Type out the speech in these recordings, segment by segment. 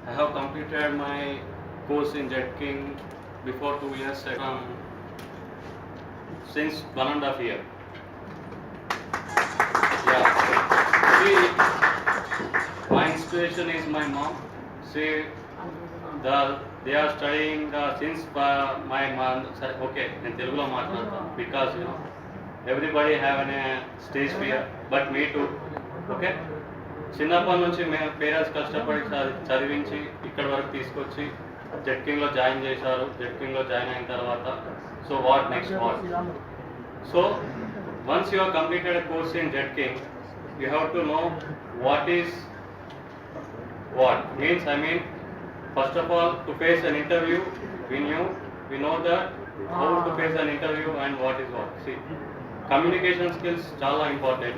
I have completed my course in Jetking before 2 years since 1.5 years. Yeah. My inspiration is my mom. She, they are studying since my mom. Okay, in Telugu because everybody have a stage fear, but me too. Okay. చిన్నప్పటి నుంచి మేము parents కష్టపడి చదివించి ఇక్కడ వరకు తీసుకొచ్చి జెట్కింగ్లో join చేశారు. జెట్కింగ్లో join అయిన తర్వాత so what next what. So once you have completed a course in Jetking, you have to know what is what means. I mean, first of all, to face an interview, we know that how to face an interview and what is what. See, communication skills chala important.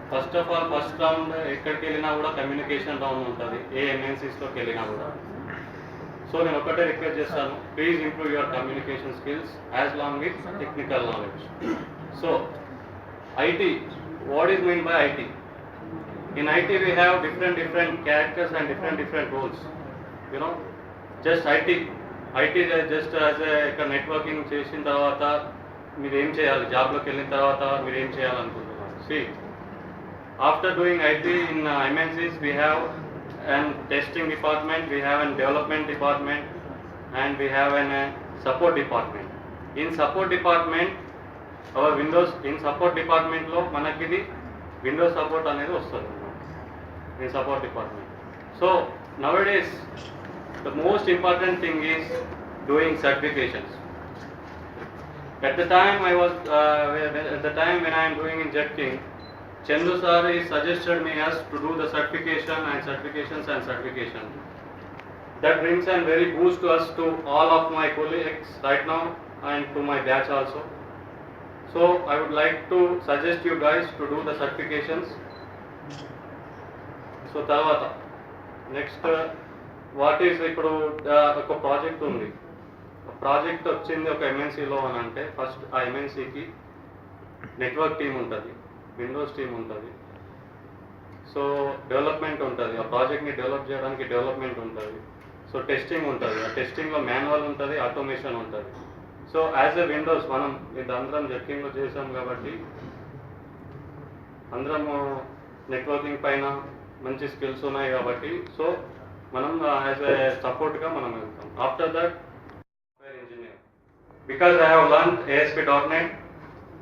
First of all, first round ekkadiki వెళ్ళినా కూడా communication round ఉంటుంది, ఏ ఎంఎన్సీస్లోకి వెళ్ళినా కూడా. So నేను ఒకటే request చేస్తాను, please improve your communication skills as long with technical knowledge. So IT, what is mean by IT? In IT we have different characters and different roles. Just IT just as a networking చేసిన తర్వాత మీరు ఏం చేయాలి, జాబ్లోకి వెళ్ళిన తర్వాత మీరు ఏం చేయాలనుకుంటున్నారు? See, after doing IT in MNCs, we have an testing department, we have an development department, and we have an support department. In support department, our Windows in support department లో మనకి Windows support అనేది వస్తుంది in support department. So nowadays the most important thing is doing certifications. At the time when I am doing in Jetking, Chandu sir suggested me as to do the certification and certifications. That brings a very boost to us, to all of my colleagues right now and to my batch also. So I would like to suggest you guys to do the certifications. So తర్వాత next what is, ఇప్పుడు ఒక project ఉంది, project వచ్చింది ఒక ఎంఎన్సీలో అని అంటే first ఆ ఎంఎన్సీకి network team ఉంటుంది, విండోస్ టీమ్ ఉంటుంది, సో డెవలప్మెంట్ ఉంటుంది, ఆ ప్రాజెక్ట్ని డెవలప్ చేయడానికి డెవలప్మెంట్ ఉంటుంది, సో టెస్టింగ్ ఉంటుంది, ఆ టెస్టింగ్లో మాన్యువల్ ఉంటుంది, ఆటోమేషన్ ఉంటుంది. సో యాజ్ ఎ విండోస్ మనం ఇది అందరం జెట్కింగ్లో చేసాం కాబట్టి అందరము నెట్వర్కింగ్ పైన మంచి స్కిల్స్ ఉన్నాయి కాబట్టి సో మనం యాజ్ ఎ సపోర్ట్గా మనం వెళ్తాం. After that software engineer, because I have learn ASP.NET,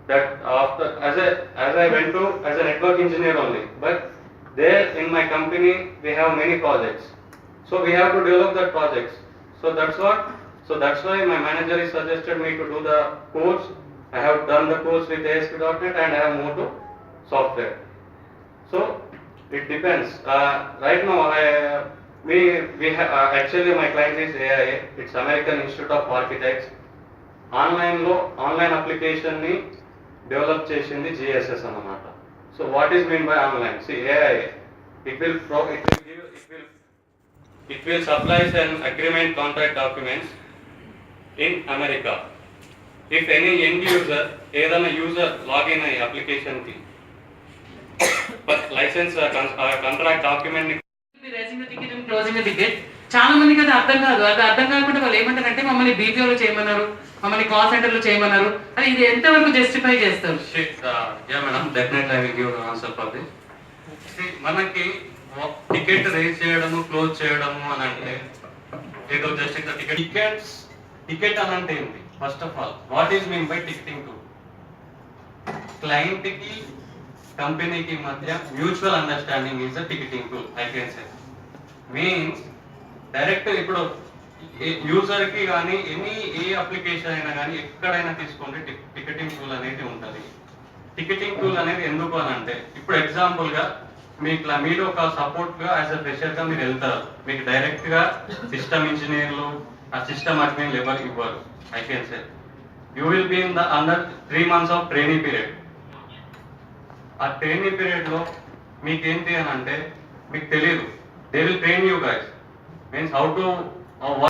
that after as I went to as a network engineer only, but there in my company we have many projects, so we have to develop that projects. So that's why my manager has suggested me to do the course. I have done the course with ASP.NET and I have moved to software. So it depends. Right now, we have, actually my client is AIA. It's American Institute of Architects. Online application ni develop chesindi GSS anamata. So what is meant by online? See, AIA, it will supply an agreement contract documents in America. If any end user, ఏదైనా user login అయ్యి అప్లికేషన్కి licence contract document closing ticket చాలా మందికి అది అర్థం కాదు. అది అర్థం కాకుండా వాళ్ళు ఏమంటారంటే మమ్మల్ని బీపీఓలో చేయమన్నారు, మమ్మల్ని కాల్ సెంటర్లో చేయమన్నారు. అది ఇది ఎంతవరకు జస్టిఫై చేస్తారు? Madam, definitely I will give answer for this. మనకి టికెట్ రేజ్ చేయడము, క్లోజ్ చేయడము అని అంటే ఏదో జస్ట్ టికెట్ అని అంటే ఏంటి? First of all what is mean by ticketing tool? Client కి కంపెనీకి మధ్య mutual understanding is a ticketing tool. I can say means direct ఇప్పుడు యూజర్ కి కానీ ఏ అప్లికేషన్ అయినా కానీ ఎక్కడైనా తీసుకోండి టికెటింగ్ టూల్ అనేది ఉంటుంది. టికెటింగ్ టూల్ అనేది ఎందుకు అని అంటే, ఇప్పుడు ఎగ్జాంపుల్ గా మీరు ఒక సపోర్ట్ గా యాజ్ అ ఫ్రెషర్ గా మీరు వెళ్తారు, మీకు డైరెక్ట్ గా సిస్టమ్ ఇంజనీర్లు ఆ సిస్టమ్ అడ్మిన్లు ఎవరు ఇవ్వరు. I can say you will be in the under 3 months of training period. ఆ ట్రైనింగ్ పీరియడ్ లో మీకేంటి అని అంటే మీకు తెలియదు, they will train you guys, means how to